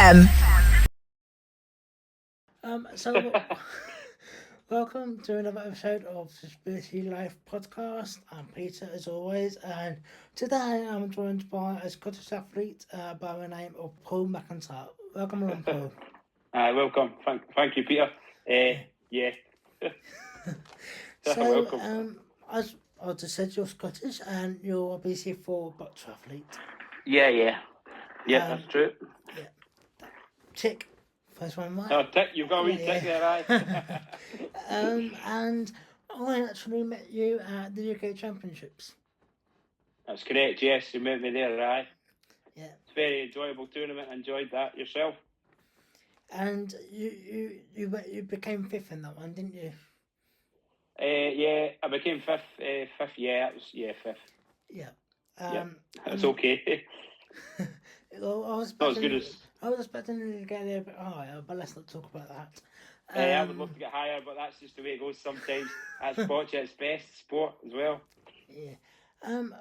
FM. So welcome to another episode of the Disability Life podcast. I'm Peter, as always, and today I'm joined by a Scottish athlete by the name of Paul McIntyre. Welcome along, Paul. Welcome. Thank you, Peter. Yeah. So, Welcome. as I just said, you're Scottish and you're a BC4 Boccia athlete. Yeah, that's true. Yeah. Tick. First one, right? Oh, tick, you've got a wee tick there, aye. And I actually met you at the UK Championships. That's correct, yes, you met me there, aye. Yeah. It's a very enjoyable tournament, enjoyed that yourself. And you became fifth in that one, didn't you? Yeah, I became fifth, fifth, fifth. Yeah. That's okay. Well, I was expecting you to get there a bit higher, but let's not talk about that. I would love to get higher, but that's just the way it goes sometimes. That's Boccia, it's best sport as well. Yeah.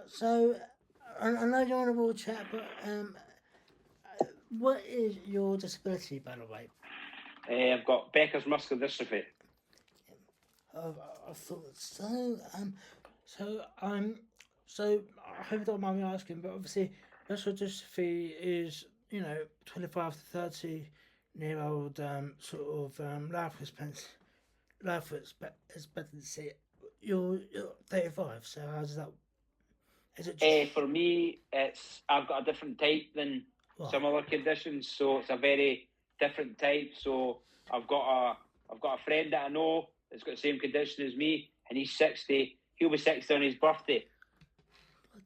So, I know you're on a wheelchair, but what is your disability, by the way? I've got Becker's Muscular Dystrophy. I thought so. So I hope you don't mind me asking, but obviously, muscular dystrophy is 25 to 30-year-old sort of life expectancy. You're 35, so how does that? Is it just... For me, I've got a different type than some other conditions, so it's a very different type. So I've got a friend that I know that's got the same condition as me, and he's 60. He'll be 60 on his birthday.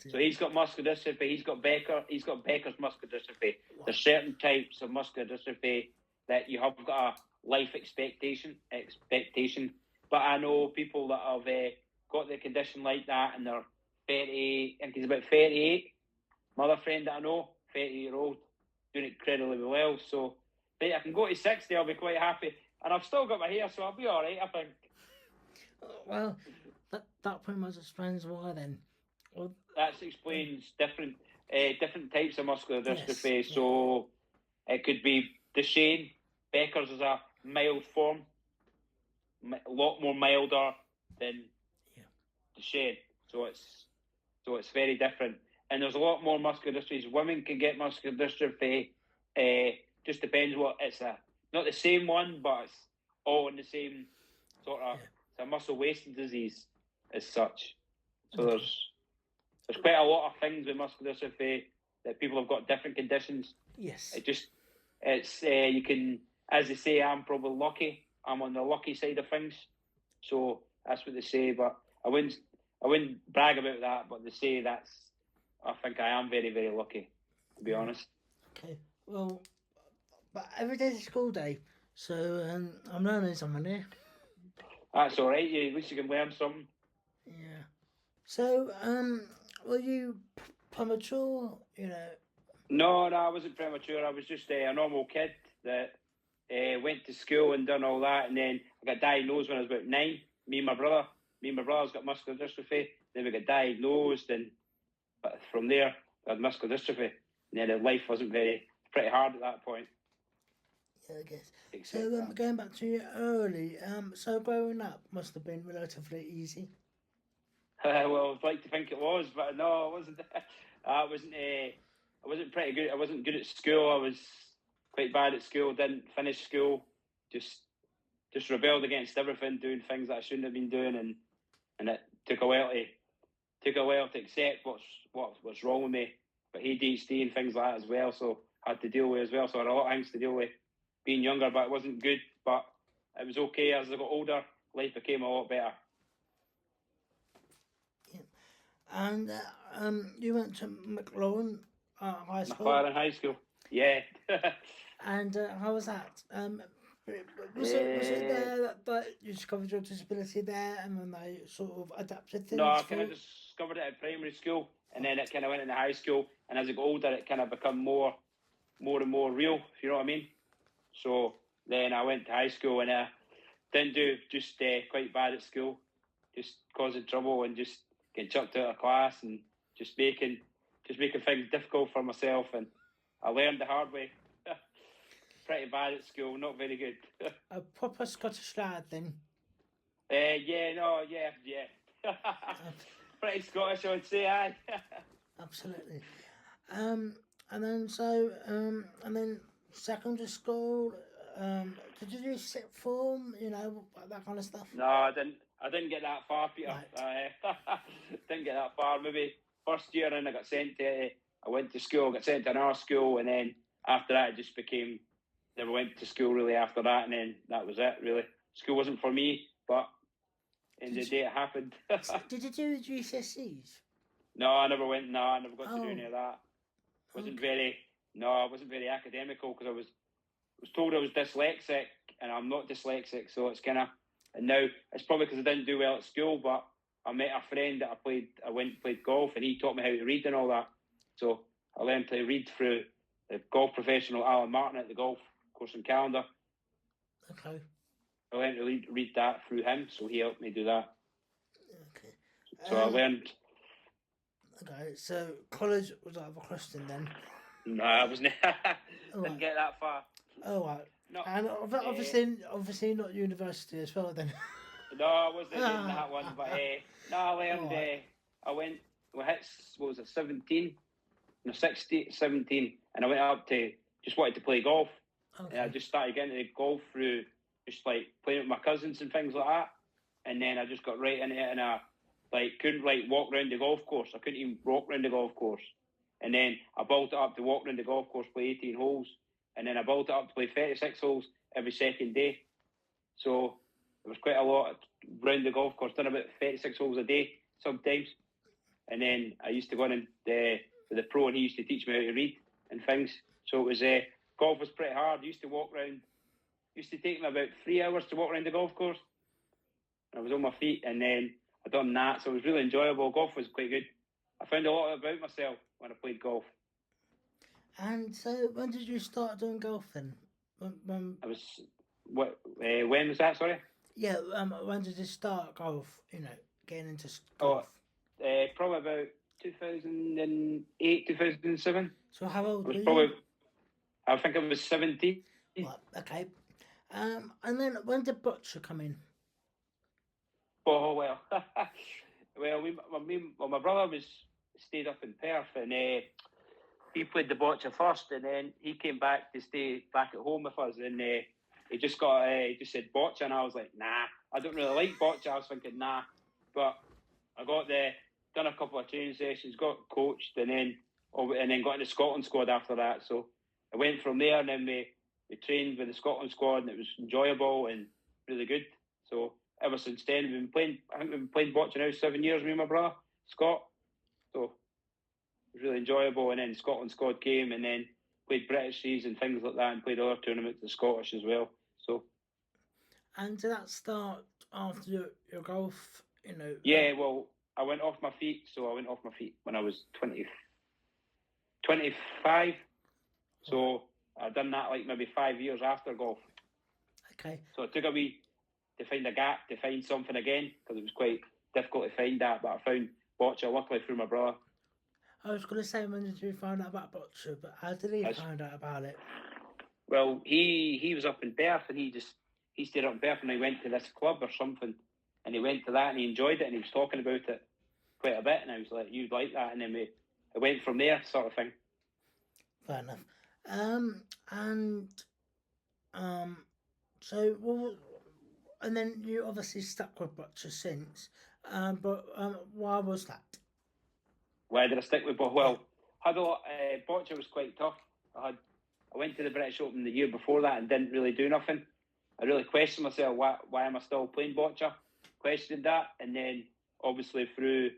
So he's got muscular dystrophy. He's got Becker's muscular dystrophy. Wow. There's certain types of muscular dystrophy that you have got a life expectation. But I know people that have got the condition like that, and they're 30. I think he's about 38. My other friend that I know, 30-year-old, doing incredibly well. So I can go to 60. I'll be quite happy, and I've still got my hair, so I'll be all right, I think. Well, that pretty much explains why then. Well, that explains different types of muscular dystrophy. Yes, so it could be Duchenne. Becker's is a mild form, a lot more milder than Duchenne. So it's very different. And there's a lot more muscular dystrophies. Women can get muscular dystrophy. Just depends what it's not the same one, but it's all in the same sort of. It's a muscle wasting disease as such. So there's quite a lot of things with muscular dystrophy that people have got different conditions. Yes. You can, as they say, I'm probably lucky. I'm on the lucky side of things. So that's what they say, but I wouldn't brag about that, but they say I think I am very, very lucky, to be honest. Okay. Well, but every day's a school day, so I'm learning something here. That's all right. At least you can learn something. Yeah. So, were you premature? No, I wasn't premature. I was just a normal kid that went to school and done all that, and then I got diagnosed when I was about 9. Me and my brother's got muscular dystrophy. Then we got diagnosed, and from there I had muscular dystrophy. And then life wasn't pretty hard at that point. Yeah, I guess. So going back to you early, so growing up must have been relatively easy. Well, I'd like to think it was, but no, it wasn't. I wasn't pretty good. I wasn't good at school. I was quite bad at school. Didn't finish school. Just rebelled against everything, doing things that I shouldn't have been doing, and it took a while to accept what's wrong with me. But ADHD and things like that as well, so I had to deal with as well. So I had a lot of things to deal with being younger, but it wasn't good. But it was okay as I got older. Life became a lot better. And you went to McLaren High School? McLaren High School, yeah. And how was that? Was it there that you discovered your disability there and then they sort of adapted things? No, I kind of discovered it at primary school, and then it kind of went into high school, and as I got older it kind of become more and more real, if you know what I mean. So then I went to high school and I didn't do, just quite bad at school, just causing trouble and just getting chucked out of class and just making things difficult for myself, and I learned the hard way. pretty bad at school, not very good. A proper Scottish lad then. Yeah. Pretty Scottish, I would say, aye. Absolutely. And then secondary school, did you do sixth form, that kind of stuff? No, I didn't get that far, Peter. Right. Didn't get that far. Maybe first year, and I went to school, got sent to another school, and then after that, it just became, never went to school really after that, and then that was it, really. School wasn't for me, but in the day it happened. Did you do GCSEs? No, I never went. No, I never got to do any of that. I wasn't very academical because I was told I was dyslexic, and I'm not dyslexic, so it's kind of. And now it's probably because I didn't do well at school, but I met a friend that I went and played golf, and he taught me how to read and all that. So I learned to read through the golf professional Alan Martin at the golf course and calendar. Okay. I learned to read that through him, so he helped me do that. Okay. So I learned. Okay, so college was out of a question then? No, I wasn't. Didn't get that far. Oh, right. No, and obviously not university as well then. No, I wasn't in that one, but no, I learned. I went. What was it? 17, 17, and I went up to just wanted to play golf. Okay. And I just started getting into golf through just like playing with my cousins and things like that. And then I just got right into it, and I couldn't walk around the golf course. I couldn't even walk around the golf course. And then I built it up to walk around the golf course, play 18 holes, and then I built it up to play 36 holes every second day. So there was quite a lot around the golf course, done about 36 holes a day sometimes. And then I used to go in with the pro, and he used to teach me how to read and things. So it was golf was pretty hard. I used to walk around. Used to take me about 3 hours to walk around the golf course. I was on my feet, and then I done that, so it was really enjoyable. Golf was quite good. I found a lot about myself when I played golf. And so, when did you start doing golf then? When was that? Sorry. Yeah. When did you start golf? Getting into golf. Probably about 2008, 2007. So how old were you? I think I was 17. Right, okay. And then when did Boccia come in? Oh well, my brother stayed up in Perth, and he played the Boccia first, and then he came back to stay back at home with us, and he just said Boccia, and I was like, nah, I don't really like Boccia. I was thinking, nah, but I got done a couple of training sessions, got coached, and then got in the Scotland squad after that. So I went from there, and then we trained with the Scotland squad, and it was enjoyable and really good. So ever since then, we've been playing Boccia now 7 years, me and my brother, Scott. So it was really enjoyable. And then Scotland squad came, and then played British Seas and things like that, and played other tournaments, the Scottish as well. So. And did that start after your golf, Yeah, well, I went off my feet. So I went off my feet when I was 25. So I'd done that maybe 5 years after golf. Okay. So it took a wee to find a gap, to find something again, because it was quite difficult to find that. But I found Boccia, luckily, through my brother. I was going to say, when did you find out about Boccia, but how did he find out about it? Well, he was up in Perth, and he stayed up in Perth, and he went to this club or something, and he went to that, and he enjoyed it, and he was talking about it quite a bit, and I was like, you'd like that, and then it went from there, sort of thing. Fair enough. So, and then you obviously stuck with Boccia since, but why was that? Why did I stick with Boccia? Well, Boccia was quite tough. I went to the British Open the year before that and didn't really do nothing. I really questioned myself, why am I still playing Boccia? Questioned that, and then obviously through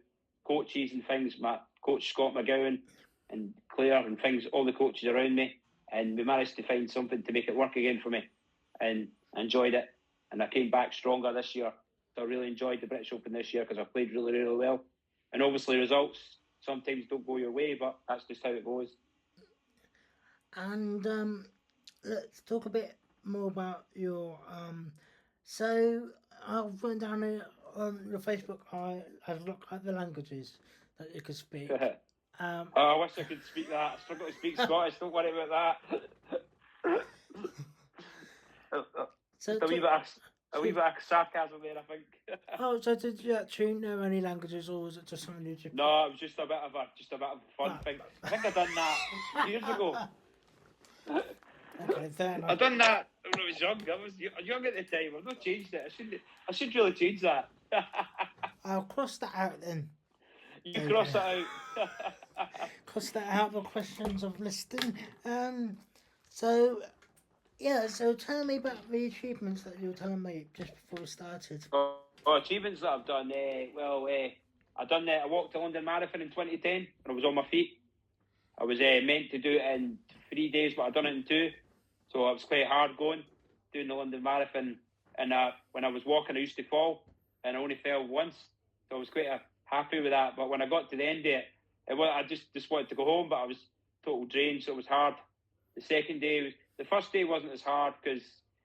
coaches and things, my coach Scott McGowan and Claire and things, all the coaches around me, and we managed to find something to make it work again for me, and I enjoyed it, and I came back stronger this year. So I really enjoyed the British Open this year because I played really, really well, and obviously results sometimes don't go your way, but that's just how it goes. And let's talk a bit more about your so I've written down here on your Facebook, I've looked at the languages that you could speak. I wish I could speak that. I struggle to speak Scottish, don't worry about that. So Just a wee bit of sarcasm there, I think. so did you actually know any languages, or was it just something you just? No, it was just a bit of a fun thing. I think I done that years ago. Okay, fair enough. I done that when I was young. I was young at the time. I've not changed it. I should really change that. I'll cross that out then. You cross that out. Cross that out the questions of listing. So tell me about the achievements that you were telling me just before we started. Achievements that I've done. I walked the London Marathon in 2010 when I was on my feet. I was meant to do it in 3 days, but I done it in 2. So it was quite hard going, doing the London Marathon. And when I was walking, I used to fall, and I only fell once. So I was quite happy with that. But when I got to the end of it, I just wanted to go home, but I was total drained, so it was hard. The first day wasn't as hard because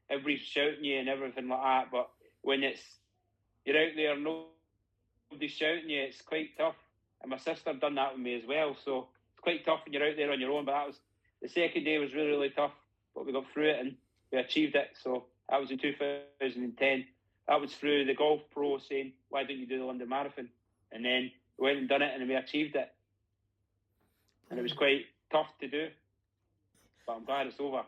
everybody's shouting you and everything like that. But when you're out there, nobody's shouting you, it's quite tough. And my sister done that with me as well, so it's quite tough when you're out there on your own. But the second day was really, really tough, but we got through it and we achieved it. So that was in 2010. That was through the Golf Pro saying, "Why don't you do the London Marathon?" And then we went and done it, and we achieved it. And it was quite tough to do, but I'm glad it's over.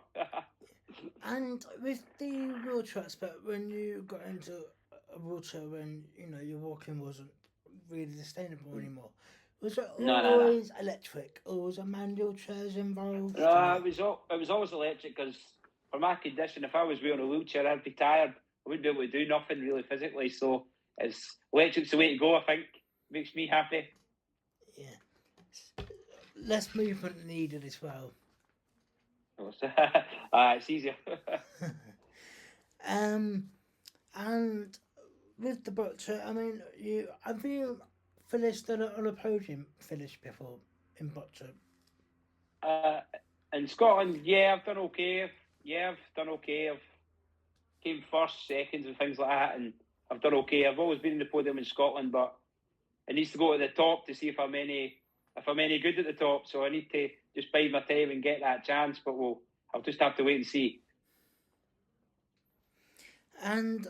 And with the wheelchair aspect, when you got into a wheelchair, when your walking wasn't really sustainable anymore, was it always electric, or was it manual chairs involved? No, it was always electric, because for my condition, if I was wearing a wheelchair, I'd be tired. I wouldn't be able to do nothing really physically. So electric's the way to go, I think. Makes me happy. Yeah. Less movement needed as well. It's easier. And with the boccia, I mean, have you finished on a podium finish before in boccia? In Scotland, I've done okay. I've done okay. I've came first, seconds, and things like that, and I've done okay. I've always been in the podium in Scotland, but it needs to go to the top to see if I'm any good at the top. So I need to just bide my time and get that chance. But I'll just have to wait and see. And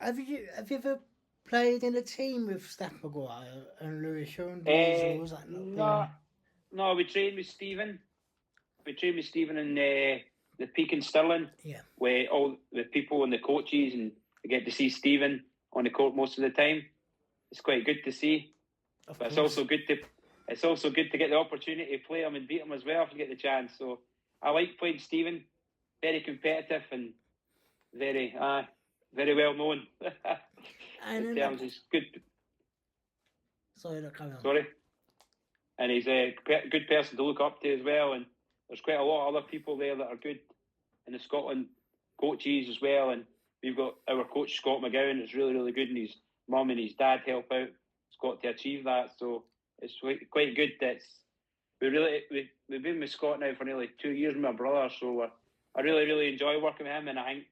have you ever played in a team with Steph Maguire and Lewis Saunders, or was that not? No, we trained with Stephen. We trained with Stephen in the Peak in Stirling. Yeah. Where all the people and the coaches, and we get to see Stephen on the court most of the time. It's quite good to see. But it's also good to get the opportunity to play him and beat him as well if you get the chance. So I like playing Stephen. Very competitive and very well known. In terms, he's good. Sorry. And he's a good person to look up to as well. And there's quite a lot of other people there that are good in the Scotland coaches as well. And we've got our coach Scott McGowan. It's really, really good, and his mum and his dad help out Scott to achieve that. So it's quite good. We've been with Scott now for nearly 2 years with my brother. So I really, really enjoy working with him, and I think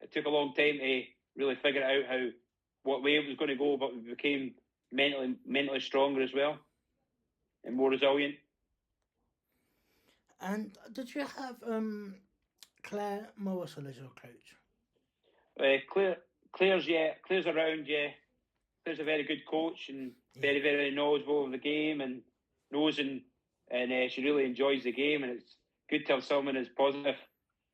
it took a long time to really figure out what way it was going to go, but we became mentally stronger as well and more resilient. And did you have Claire Morrison as your coach? Claire's around, yeah. Claire's a very good coach and very, very knowledgeable of the game and knows and she really enjoys the game, and it's good to have someone as positive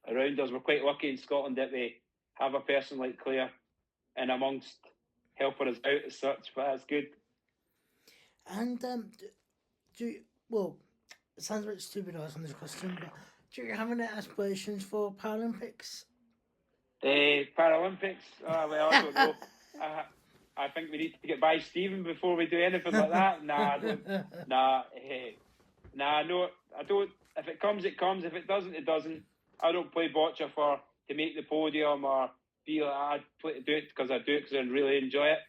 around us. We're quite lucky in Scotland that we have a person like Claire in amongst helping us out as such, but that's good. And it sounds a bit stupid asking this question, but do you have any aspirations for Paralympics? Paralympics? Well, I don't know. I think we need to get by Stephen before we do anything like that. Nah, I don't. No, I don't. If it comes, it comes. If it doesn't, it doesn't. I don't play boccia to make the podium or feel I do it because I do it because I really enjoy it.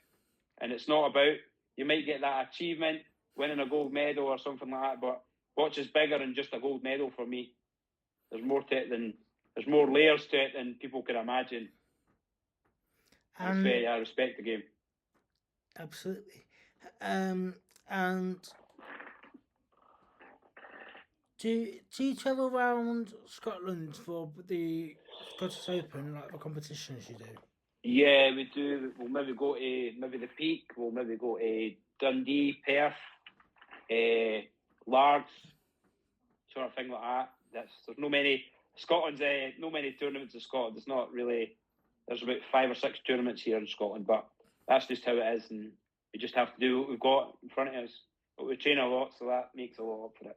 And it's not about, you might get that achievement, winning a gold medal or something like that, but boccia's bigger than just a gold medal for me. There's more to it there's more layers to it than people can imagine. I respect the game. Absolutely. And Do you travel around Scotland for the Scottish Open, like the competitions you do? Yeah, we do. We'll maybe go to the Peak. We'll maybe go to Dundee, Perth, Largs, sort of thing like that. There's no many Scotland's no many tournaments in Scotland. It's not really. There's about 5 or 6 tournaments here in Scotland, but that's just how it is, and we just have to do what we've got in front of us. But we train a lot, so that makes a lot up for it.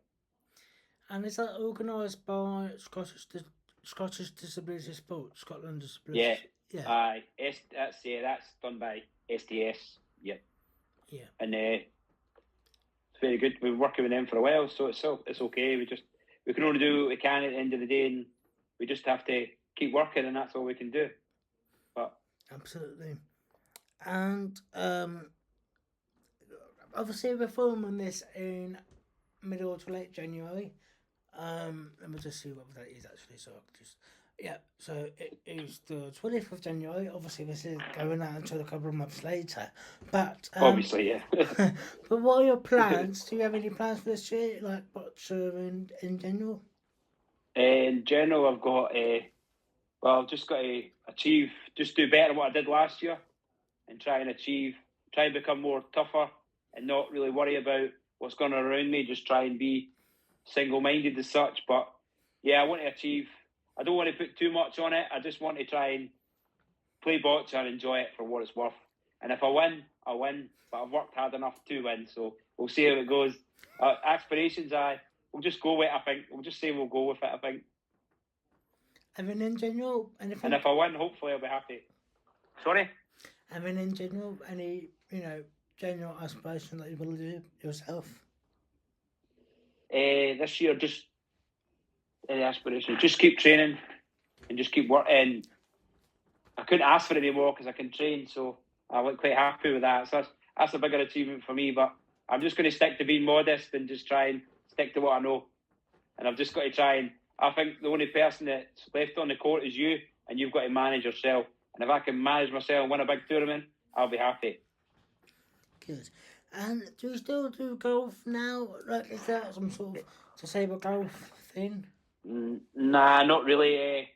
And is that organised by Scottish Disability Sport, Scotland Disability? Yeah, yeah. Aye, that's done by SDS. Yeah, yeah, and it's very good. We've been working with them for a while, so it's okay. We can only do what we can at the end of the day, and we just have to keep working, and that's all we can do. But absolutely, and obviously we're filming this in middle to late January. Let me just see what that is actually. So so it is the 20th of January. Obviously, this is going out until a couple of months later. But obviously, yeah. But what are your plans? Do you have any plans for this year, like Boccia in general? In general, I've got I've just got to do better than what I did last year, and try and become more tougher, and not really worry about what's going on around me. Just try and be single-minded as such. But yeah, I want to achieve. I don't want to put too much on it. I just want to try and play boccia and enjoy it for what it's worth. And if I win, I win. But I've worked hard enough to win, so we'll see how it goes. Aspirations, we'll just go with it, I think. We'll just say we'll go with it, I think. I mean, in general, anything? And if I win, hopefully I'll be happy. Sorry? I mean, in general, any, general aspiration that you want to do yourself? This year, just any aspiration. Just keep training and just keep working. I couldn't ask for any more because I can train, so I'm quite happy with that. So that's a bigger achievement for me, but I'm just going to stick to being modest and just try and stick to what I know. And I've just got to try and, I think the only person that's left on the court is you, and you've got to manage yourself. And if I can manage myself and win a big tournament, I'll be happy. Good. And do you still do golf now? Like, is that some sort of disabled golf thing? Nah, not really.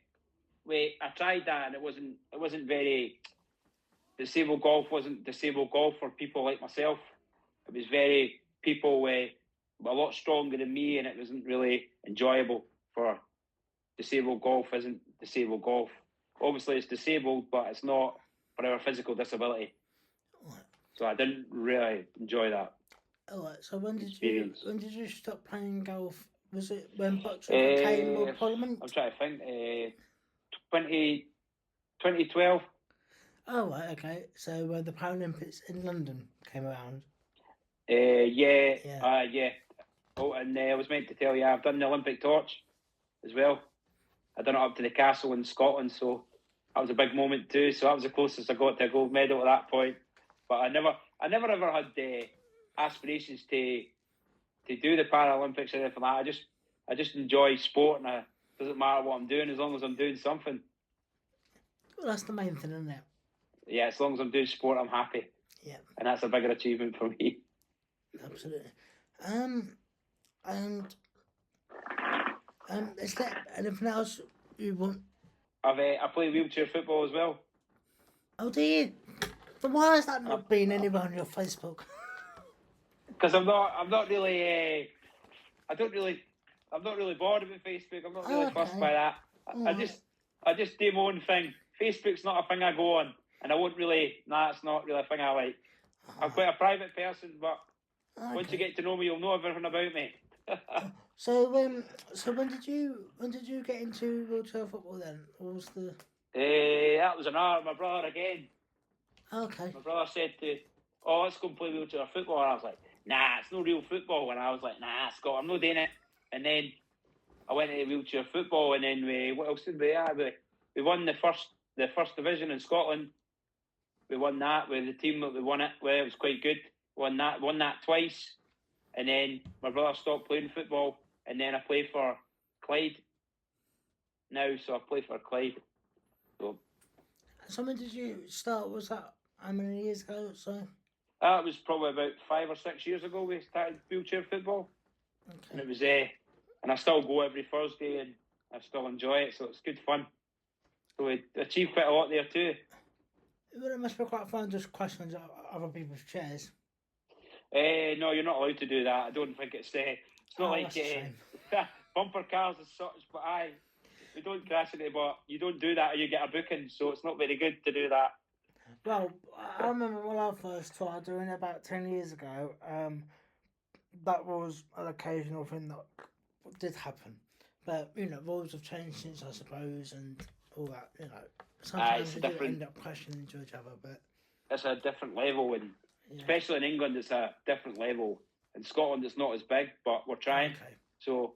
I tried that, and it wasn't very disabled golf. Wasn't disabled golf for people like myself. It was very people a lot stronger than me, and it wasn't really enjoyable for disabled golf. Isn't disabled golf? Obviously, it's disabled, but it's not for our physical disability. Right. So I didn't really enjoy that. Alright, so when did you stop playing golf? Was it when Boccia became more prominent? I'm trying to think. 2012. Oh, right, okay. So the Paralympics in London came around. Yeah. Oh, and I was meant to tell you, I've done the Olympic torch as well. I done it up to the castle in Scotland, so that was a big moment too. So that was the closest I got to a gold medal at that point. But I never ever had aspirations to do the Paralympics or anything like that. I just enjoy sport, and it doesn't matter what I'm doing as long as I'm doing something. Well, that's the main thing, isn't it? Yeah, as long as I'm doing sport, I'm happy. Yeah. And that's a bigger achievement for me. Absolutely. Is there anything else you want? I play wheelchair football as well. Oh, do you? But why has that not been anywhere on your Facebook? Because I'm not really bored about Facebook. I'm not really fussed by that. I just do my own thing. Facebook's not a thing I go on, and I won't really. It's not really a thing I like. I'm quite a private person, but once you get to know me, you'll know everything about me. So when did you get into wheelchair football then? What was the? That was my brother again. Okay. My brother said let's go and play wheelchair football, and I was like, nah, it's no real football. And I was like, nah, Scott, I'm not doing it. And then I went into wheelchair football, and then what else did we have? We won the first division in Scotland. We won that with the team that we won it. Well, it was quite good. Won that twice, and then my brother stopped playing football, and then I play for Clyde now. So I play for Clyde. So when did you start? Was that how many years ago? So that was probably about 5 or 6 years ago. We started wheelchair football, and it was and I still go every Thursday, and I still enjoy it. So it's good fun. So we achieve quite a lot there too. It must be quite fun just questions other people's chairs. No, you're not allowed to do that. I don't think it's not like bumper cars as such. But we don't crash into. But you don't do that, or you get a booking. So it's not very good to do that. Well, I remember when I first tried doing it about 10 years ago. That was an occasional thing that did happen. But, rules have changed since, I suppose, and all that, Sometimes you do end up crashing into each other, but... It's a different level, and especially in England, it's a different level. In Scotland, it's not as big, but we're trying. Okay. So,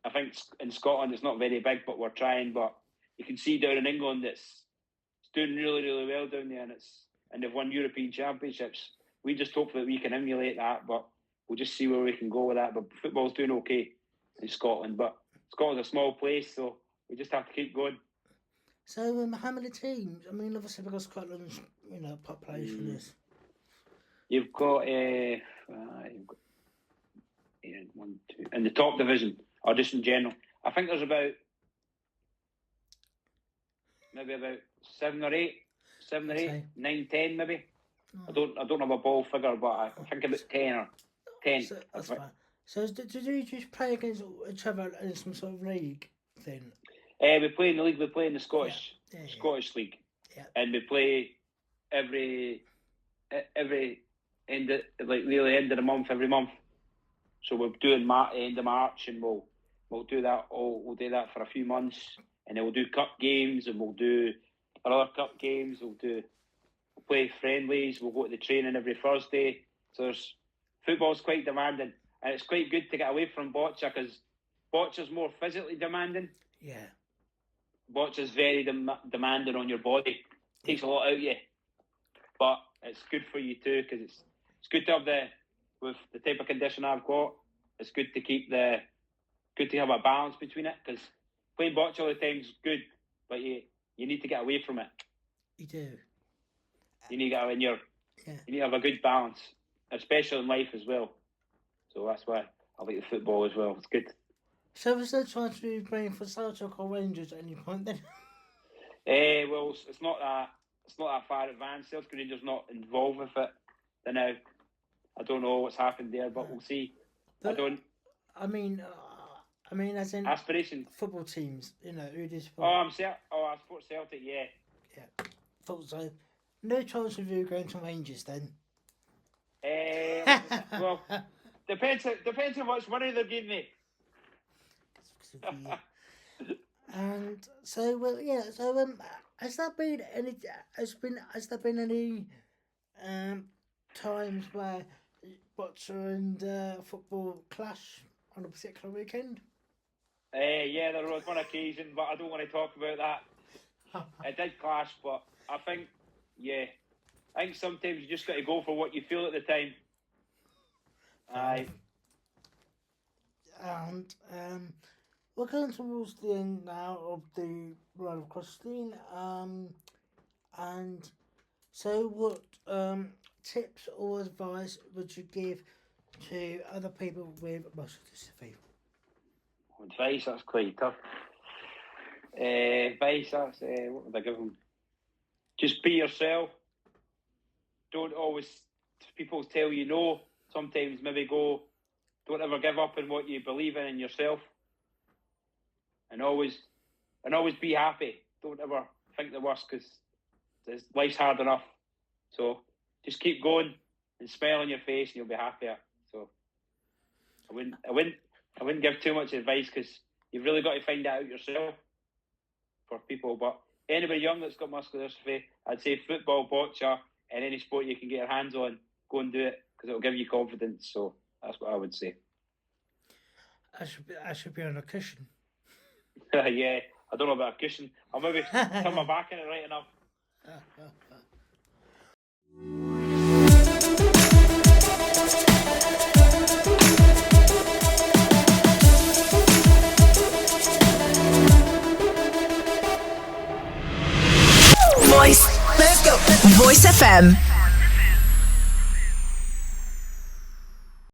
I think in Scotland, it's not very big, but we're trying. But you can see down in England, it's doing really, really well down there, and they've won European Championships. We just hope that we can emulate that, but we'll just see where we can go with that. But football's doing okay in Scotland, but Scotland's a small place, so we just have to keep going. So, how many teams? I mean, obviously, because Scotland's, population is... You've got 1, 2... In the top division, or just in general, I think there's maybe about 7 or 8, 9, 10 maybe. Oh. I don't have a ball figure, but I think about 10 or 10. So, that's fine. So did you just play against each other in some sort of league thing? We play in the league. We play in the Scottish League, and we play every end of the month every month. So we're doing end of March, and we'll do that. We'll do that for a few months, and then we'll do cup games, and we'll do other cup games. We'll play friendlies. We'll go to the training every Thursday. So football's quite demanding, and it's quite good to get away from boccia, because boccia's more physically demanding. Yeah. Boccia's very demanding on your body. It takes a lot out of you, but it's good for you too, because it's good to have with the type of condition I've got. It's good to have a balance between it, because playing boccia all the time is good, but you need to get away from it. You do. You need to get you need to have a good balance, especially in life as well. So that's why I like the football as well. It's good. So was there trying to be playing for Celtic or Rangers at any point then? Well, it's not that far advanced. Celtic Rangers not involved with it. Then now, I don't know what's happened there, but we'll see. I mean, as in aspiration football teams. Who do you support? I support Celtic. Yeah. Yeah. Thought so. No chance of you going to Rangers then. Well, depends on much money they're giving me. And so, has there been any times where boccia and football clash on a particular weekend? Yeah, there was one occasion, but I don't want to talk about that. It did clash, but I think sometimes you just got to go for what you feel at the time. Aye. And we're going towards the end now of the Ride of Christine. And so what tips or advice would you give to other people with muscular dystrophy? Advice, that's quite tough. Advice, that's what would I give them? Just be yourself. Don't always people tell you no. Sometimes maybe don't ever give up on what you believe in yourself. And always be happy. Don't ever think the worst, because life's hard enough. So just keep going and smile on your face, and you'll be happier. So I wouldn't give too much advice, because you've really got to find that out yourself for people. But anybody young that's got muscular dystrophy, I'd say football, boccia, and any sport you can get your hands on, go and do it, because it'll give you confidence. So that's what I would say. I should be on a cushion. Yeah, I don't know about a cushion. I'll maybe turn my back in it right enough. Voice. Let's go. Voice FM.